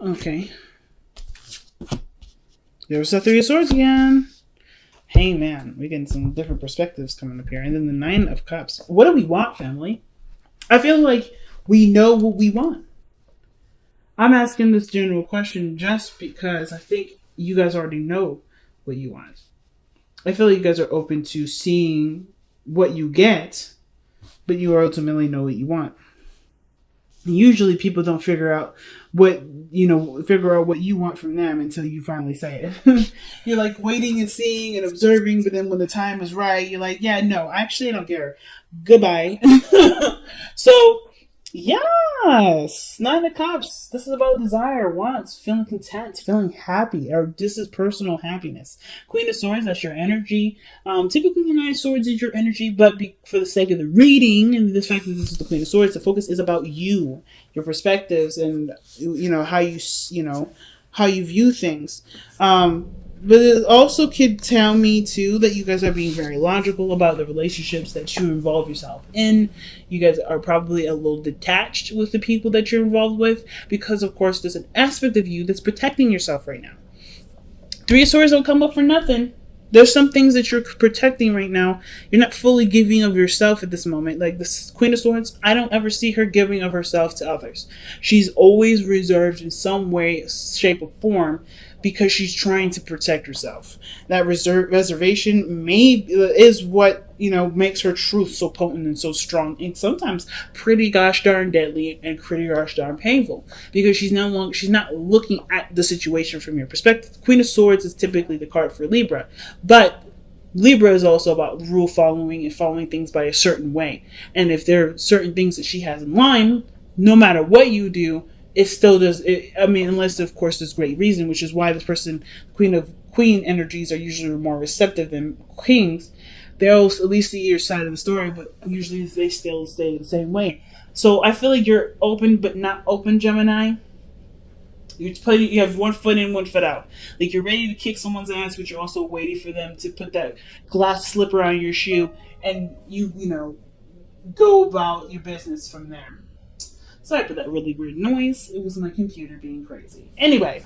Okay. There's the Three of Swords again. Hey, man. We're getting some different perspectives coming up here. And then the Nine of Cups. What do we want, family? I feel like we know what we want. I'm asking this general question just because I think you guys already know what you want. I feel like you guys are open to seeing what you get, but you ultimately know what you want. Usually people don't figure out what you want from them until you finally say it. You're like waiting and seeing and observing, but then when the time is right, you're like, yeah, no, actually I don't care. Goodbye. So, yes, Nine of Cups. This is about desire, wants, feeling content, feeling happy, or this is personal happiness. Queen of Swords, that's your energy. Typically the Nine of Swords is your energy, but for the sake of the reading and the fact that this is the Queen of Swords, the focus is about you, your perspectives, and how you view things. But it also could tell me, too, that you guys are being very logical about the relationships that you involve yourself in. You guys are probably a little detached with the people that you're involved with because, of course, there's an aspect of you that's protecting yourself right now. Three of Swords don't come up for nothing. There's some things that you're protecting right now. You're not fully giving of yourself at this moment. Like this Queen of Swords, I don't ever see her giving of herself to others. She's always reserved in some way, shape, or form because she's trying to protect herself. That reservation is what makes her truth so potent and so strong, and sometimes pretty gosh darn deadly and pretty gosh darn painful because she's not looking at the situation from your perspective. Queen of Swords is typically the card for Libra, but Libra is also about rule following and following things by a certain way. And if there are certain things that she has in line, no matter what you do, it still does. Unless of course there's great reason, which is why this person, Queen energies are usually more receptive than Kings. They'll at least see your side of the story, but usually they still stay the same way. So I feel like you're open but not open, Gemini. You have one foot in, one foot out. Like you're ready to kick someone's ass, but you're also waiting for them to put that glass slipper on your shoe, and you go about your business from there. Sorry for that really weird noise. It was my computer being crazy. Anyway,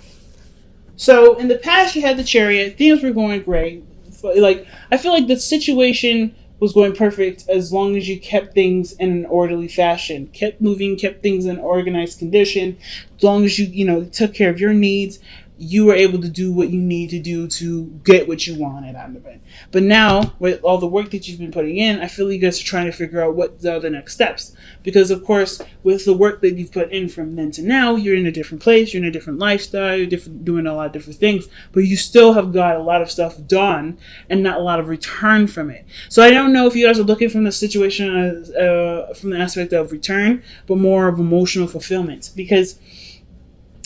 so in the past you had the Chariot. Things were going great. Like I feel like the situation was going perfect as long as you kept things in an orderly fashion, kept moving, kept things in organized condition. As long as you took care of your needs, you were able to do what you need to do to get what you wanted out of it. But now, with all the work that you've been putting in, I feel you guys are trying to figure out what are the next steps. Because, of course, with the work that you've put in from then to now, you're in a different place, you're in a different lifestyle, you're doing a lot of different things, but you still have got a lot of stuff done and not a lot of return from it. So I don't know if you guys are looking from the situation from the aspect of return, but more of emotional fulfillment. Because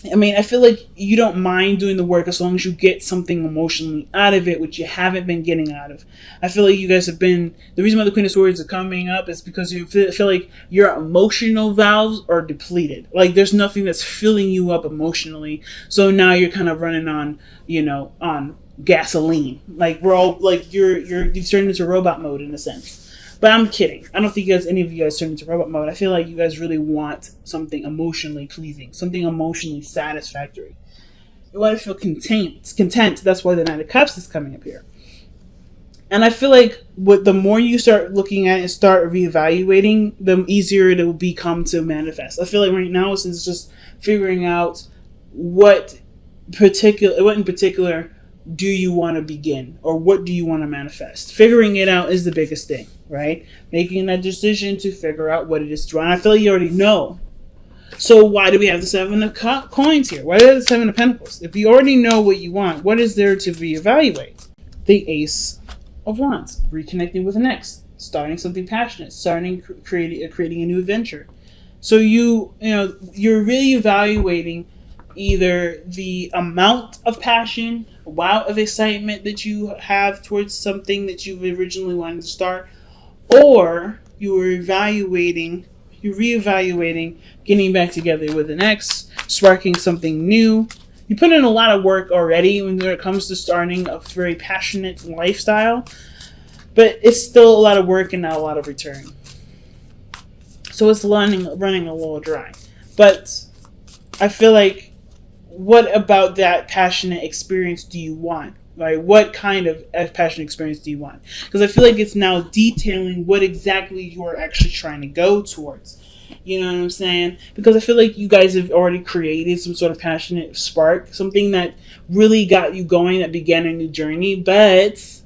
I feel like you don't mind doing the work as long as you get something emotionally out of it, which you haven't been getting out of. I feel like you guys have been... The reason why the Queen of Swords are coming up is because you feel like your emotional valves are depleted. Like, there's nothing that's filling you up emotionally. So now you're kind of running on, on gasoline. Like, we're all... Like, you've turned into robot mode in a sense. But I'm kidding. I don't think any of you guys turn into robot mode. I feel like you guys really want something emotionally pleasing, something emotionally satisfactory. You want to feel content. That's why the Knight of Cups is coming up here. And I feel like the more you start looking at it and start reevaluating, the easier it will become to manifest. I feel like right now it's just figuring out what in particular do you want to begin, or what do you want to manifest. Figuring it out is the biggest thing, right? Making that decision to figure out what it is to want. I feel like you already know. So why do we have the Seven of Coins here? Why do we have the Seven of Pentacles? If you already know what you want, what is there to reevaluate? The Ace of Wands. Reconnecting with an ex. Starting something passionate. Creating a new adventure. So you're reevaluating either the amount of passion, amount of excitement that you have towards something that you originally wanted to start, or you're reevaluating getting back together with an ex, sparking something new. You put in a lot of work already when it comes to starting a very passionate lifestyle, but it's still a lot of work and not a lot of return. So it's running a little dry. But I feel like what about that passionate experience do you want? Right? What kind of passionate experience do you want? Because I feel like it's now detailing what exactly you're actually trying to go towards. You know what I'm saying? Because I feel like you guys have already created some sort of passionate spark, something that really got you going, that began a new journey, but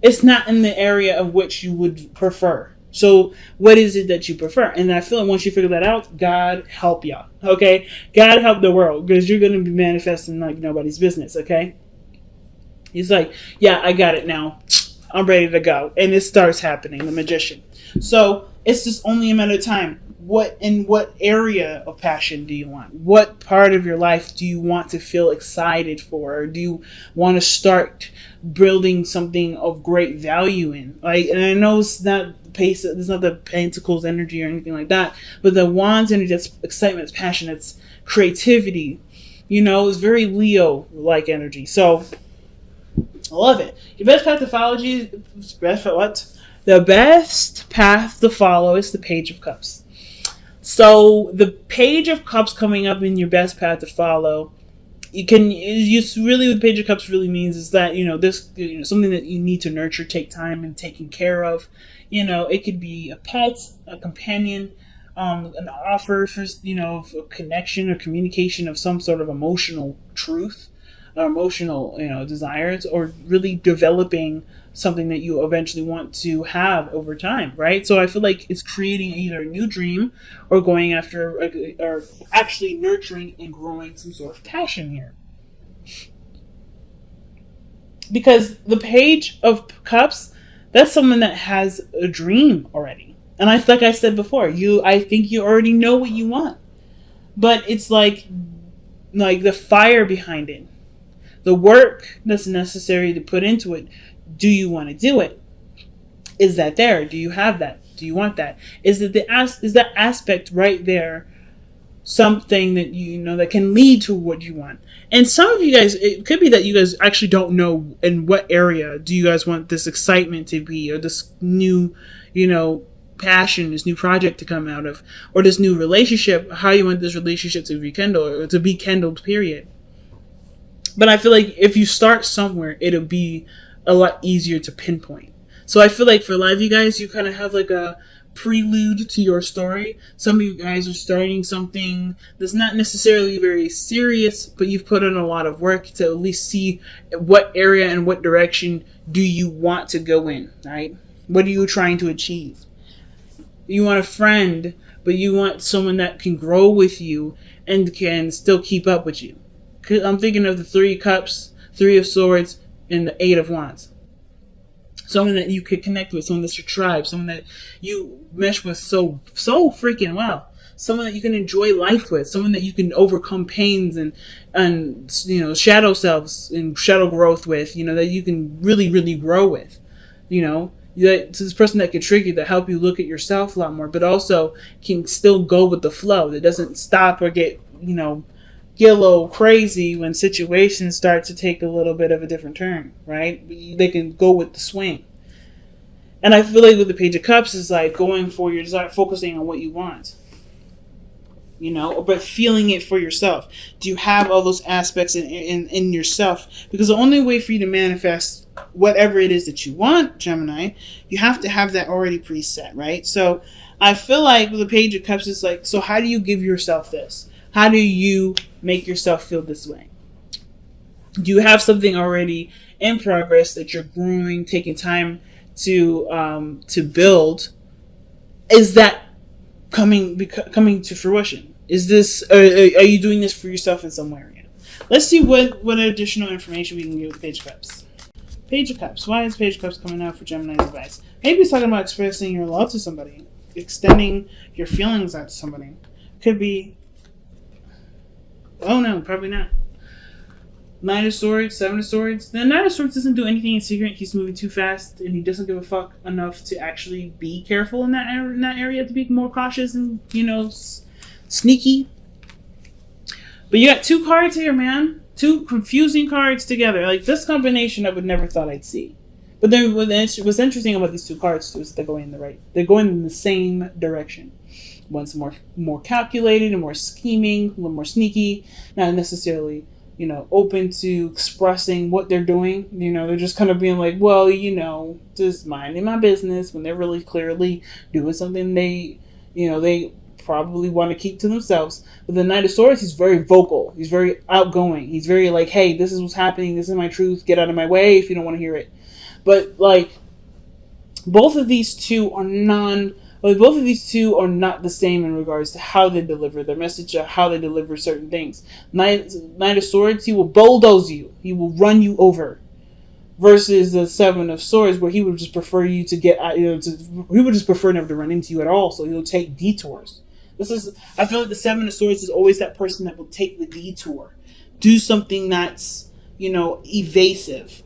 it's not in the area of which you would prefer. So what is it that you prefer? And I feel like once you figure that out, God help y'all. Okay? God help the world, because you're going to be manifesting like nobody's business. Okay? He's like, yeah, I got it now. I'm ready to go. And it starts happening, the magician. So it's just only a matter of time. What area of passion do you want? What part of your life do you want to feel excited for? Or do you want to start building something of great value in? Like, and I know it's not the Pentacles energy or anything like that, but the Wands energy, that's excitement, it's passion, it's creativity. It's very Leo like energy. So I love it. Your best path to follow The best path to follow is the Page of Cups. So the Page of Cups coming up in your best path to follow, what the Page of Cups really means is that, this, something that you need to nurture, take time and taking care of. It could be a pet, a companion, an offer for, of a connection or communication of some sort of emotional truth, or emotional, desires, or really developing something that you eventually want to have over time, right? So I feel like it's creating either a new dream or going after, or actually nurturing and growing some sort of passion here. Because the Page of Cups, that's someone that has a dream already. And like I said before, I think you already know what you want. But it's like the fire behind it. The work that's necessary to put into it. Do you want to do it? Is that there? Do you have that? Do you want that? Is that aspect right there something that that can lead to what you want? And some of you guys, it could be that you guys actually don't know in what area do you guys want this excitement to be, or this new, passion, this new project to come out of, or this new relationship, how you want this relationship to rekindle, or to be kindled, period. But I feel like if you start somewhere, it'll be a lot easier to pinpoint. So I feel like for a lot of you guys, you kind of have like a prelude to your story. Some of you guys are starting something that's not necessarily very serious, but you've put in a lot of work to at least see what area and what direction do you want to go in, right? What are you trying to achieve? You want a friend, but you want someone that can grow with you and can still keep up with you. I'm thinking of the 3 Cups, 3 of Swords, and the 8 of Wands. Someone that you could connect with, someone that's your tribe, someone that you mesh with so freaking well. Someone that you can enjoy life with, someone that you can overcome pains and shadow selves and shadow growth with, that you can really, really grow with. It's this person that can trigger you, that help you look at yourself a lot more, but also can still go with the flow, that doesn't stop or get a little crazy when situations start to take a little bit of a different turn, right? They can go with the swing. And I feel like with the Page of Cups is like going for your desire, focusing on what you want, but feeling it for yourself. Do you have all those aspects in yourself? Because the only way for you to manifest whatever it is that you want, Gemini, you have to have that already preset, right? So I feel like with the Page of Cups is like, so how do you give yourself this? How do you make yourself feel this way? Do you have something already in progress that you're growing, taking time to build? Is that coming to fruition? Is this are you doing this for yourself in some area? Let's see what additional information we can get with Page of Cups. Page of Cups. Why is Page of Cups coming out for Gemini's advice? Maybe it's talking about expressing your love to somebody, extending your feelings out to somebody. Could be. Oh no, probably not. 9 of Swords, 7 of Swords. The 9 of Swords doesn't do anything in secret. He's moving too fast, and he doesn't give a fuck enough to actually be careful in that area, to be more cautious and sneaky. But you got 2 cards here, man. 2 confusing cards together. Like, this combination I would never thought I'd see. But then what's interesting about these 2 cards too is they're going in the same direction. One's more calculated and more scheming, a little more sneaky, not necessarily, open to expressing what they're doing. They're just kind of being like, well, just minding my business, when they're really clearly doing something they probably want to keep to themselves. But the Knight of Swords, he's very vocal. He's very outgoing. He's very like, hey, this is what's happening. This is my truth. Get out of my way if you don't want to hear it. But like, both of these two are not the same in regards to how they deliver their message or how they deliver certain things. Knight of Swords, he will bulldoze you. He will run you over. Versus the Seven of Swords, where he would just prefer you to get, he would just prefer never to run into you at all. So he'll take detours. I feel like the Seven of Swords is always that person that will take the detour, do something that's, evasive.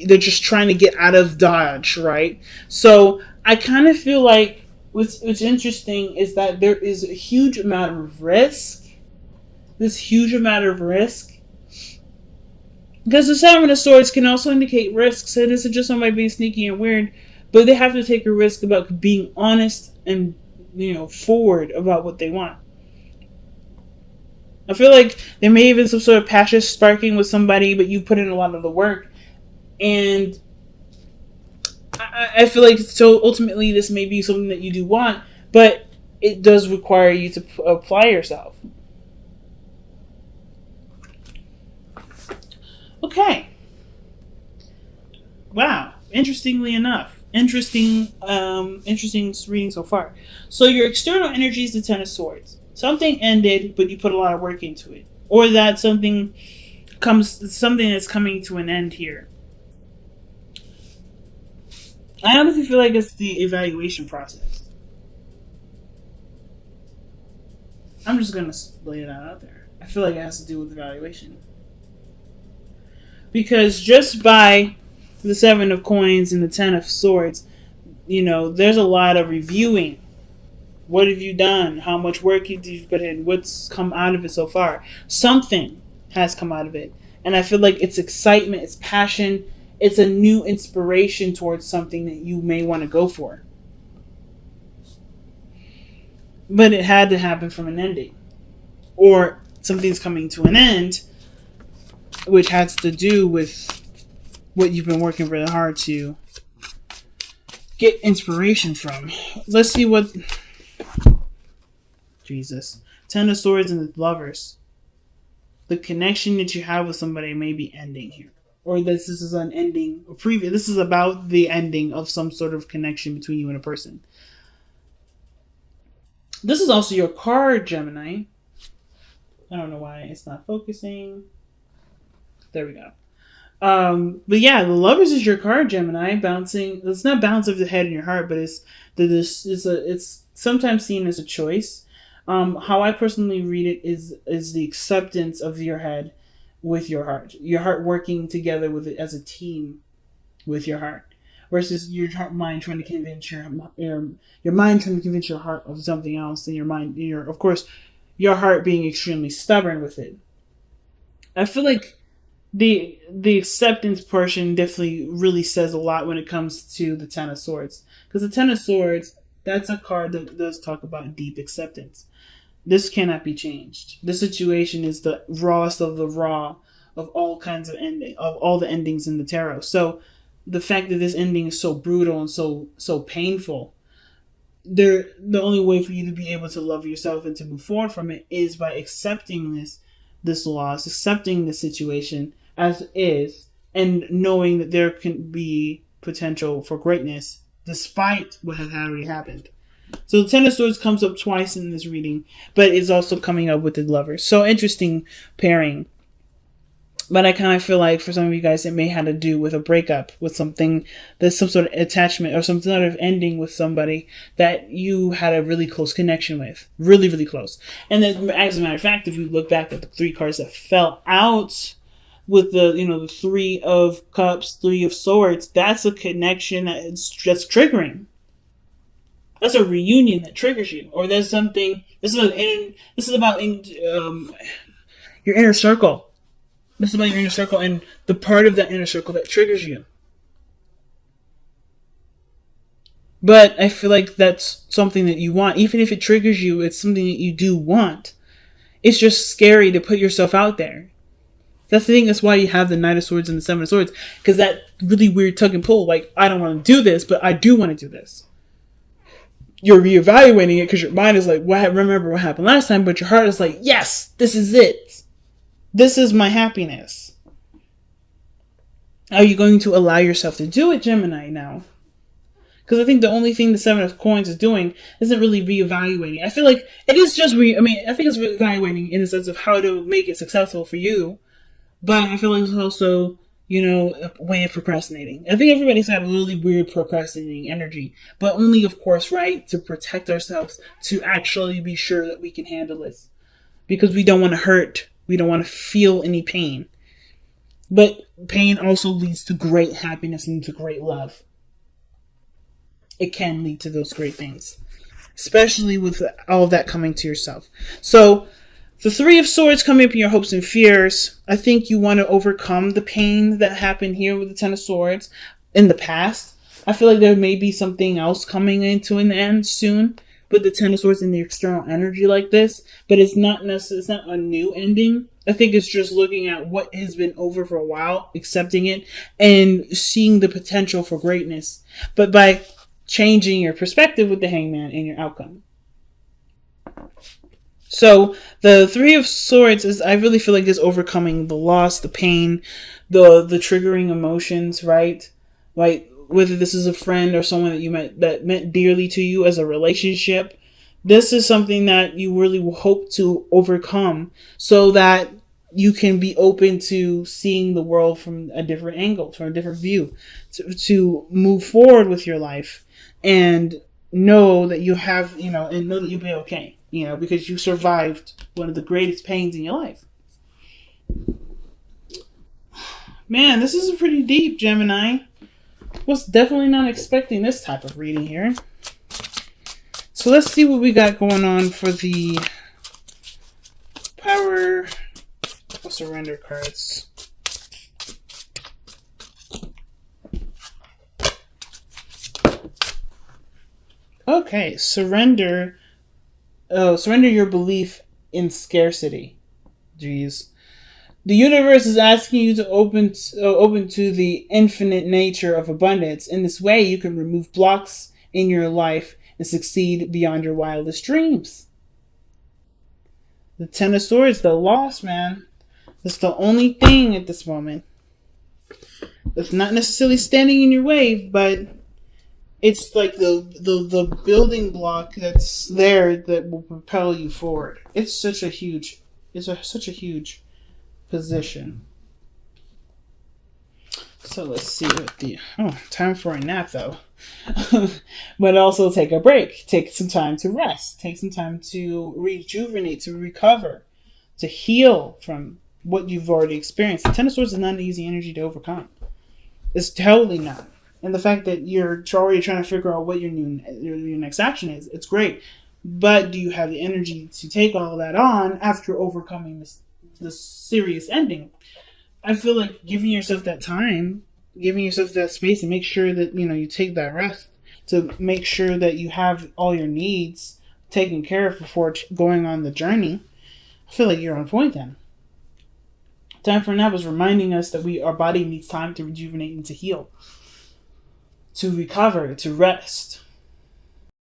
They're just trying to get out of dodge, right? So I kind of feel like what's interesting is that there is a huge amount of risk. This huge amount of risk. Because the Seven of Swords can also indicate risks. It isn't just somebody being sneaky and weird, but they have to take a risk about being honest and, forward about what they want. I feel like there may have been some sort of passion sparking with somebody, but you put in a lot of the work. And I feel like, so ultimately this may be something that you do want, but it does require you to apply yourself. Okay. Wow. Interestingly enough. Interesting reading so far. So your external energy is the Ten of Swords. Something ended, but you put a lot of work into it. Or that something that's coming to an end here. I honestly feel like it's the evaluation process. I'm just going to lay it out there. I feel like it has to do with evaluation. Because just by the Seven of Coins and the Ten of Swords, there's a lot of reviewing. What have you done? How much work have you put in? What's come out of it so far? Something has come out of it. And I feel like it's excitement, it's passion, it's a new inspiration towards something that you may want to go for. But it had to happen from an ending. Or something's coming to an end, which has to do with what you've been working really hard to get inspiration from. Let's see what... Jesus. Ten of Swords and the Lovers. The connection that you have with somebody may be ending here. Or this is an ending. This is about the ending of some sort of connection between you and a person. This is also your card, Gemini. I don't know why it's not focusing. There we go. But yeah, the Lovers is your card, Gemini. Bouncing. It's not bounce of the head in your heart, but it's sometimes seen as a choice. How I personally read it is the acceptance of your head with your heart working together with it as a team with your heart, versus your mind trying to convince your mind trying to convince your heart of something else, and your heart being extremely stubborn with it. I feel like the acceptance portion definitely really says a lot when it comes to the Ten of Swords, because the Ten of Swords, that's a card that does talk about deep acceptance. This cannot be changed. This situation is the rawest of the raw of all kinds of all the endings in the tarot. So the fact that this ending is so brutal and so painful, the only way for you to be able to love yourself and to move forward from it is by accepting this loss, accepting the situation as is, and knowing that there can be potential for greatness despite what has already happened. So the Ten of Swords comes up twice in this reading, but it's also coming up with the Lovers. So interesting pairing. But I kind of feel like for some of you guys, it may have to do with a breakup with something, there's some sort of attachment or some sort of ending with somebody that you had a really close connection with. Really, really close. And then, as a matter of fact, if you look back at the three cards that fell out with the Three of Cups, Three of Swords, that's a connection that's just triggering. That's a reunion that triggers you, or there's something. This is about your inner circle. This is about your inner circle and the part of that inner circle that triggers you. But I feel like that's something that you want. Even if it triggers you, it's something that you do want. It's just scary to put yourself out there. That's the thing. That's why you have the Knight of Swords and the Seven of Swords. Because that really weird tug and pull. Like, I don't want to do this, but I do want to do this. You're reevaluating it because your mind is like, "What? Remember what happened last time?" But your heart is like, "Yes, this is it. This is my happiness." Are you going to allow yourself to do it, Gemini, now? Because I think the only thing the Seven of Coins is doing isn't really reevaluating. I feel like it is just I think it's reevaluating in the sense of how to make it successful for you. But I feel like it's also, a way of procrastinating. I think everybody's got a really weird procrastinating energy. But only, of course, right, to protect ourselves, to actually be sure that we can handle this. Because we don't want to hurt. We don't want to feel any pain. But pain also leads to great happiness and to great love. It can lead to those great things. Especially with all of that coming to yourself. So, the Three of Swords coming up in your hopes and fears. I think you want to overcome the pain that happened here with the Ten of Swords in the past. I feel like there may be something else coming into an end soon with the Ten of Swords and the external energy like this. But it's not necessarily, it's not a new ending. I think it's just looking at what has been over for a while, accepting it, and seeing the potential for greatness. But by changing your perspective with the Hangman and your outcome. So the Three of Swords is, I really feel like, is overcoming the loss, the pain, the triggering emotions, right? Like whether this is a friend or someone that you met that meant dearly to you as a relationship. This is something that you really hope to overcome so that you can be open to seeing the world from a different angle, from a different view, to move forward with your life and know that you have, and know that you'll be okay, because you survived one of the greatest pains in your life. Man, this is pretty deep, Gemini. Was definitely not expecting this type of reading here. So let's see what we got going on for the power of surrender cards. Okay, surrender. Oh, surrender your belief in scarcity. Jeez. The universe is asking you to open to the infinite nature of abundance. In this way, you can remove blocks in your life and succeed beyond your wildest dreams. The Ten of Swords, the loss, man. That's the only thing at this moment that's not necessarily standing in your way, but it's like the building block that's there that will propel you forward. It's such a huge position. So let's see what time for a nap though. But also take a break. Take some time to rest. Take some time to rejuvenate, to recover, to heal from what you've already experienced. The Ten of Swords is not an easy energy to overcome. It's totally not. And the fact that you're already trying to figure out what your next action is, it's great. But do you have the energy to take all of that on after overcoming this serious ending? I feel like giving yourself that time, giving yourself that space, and make sure that you take that rest to make sure that you have all your needs taken care of before going on the journey. I feel like you're on point then. Time for a nap was reminding us that our body needs time to rejuvenate and to heal, to recover, to rest.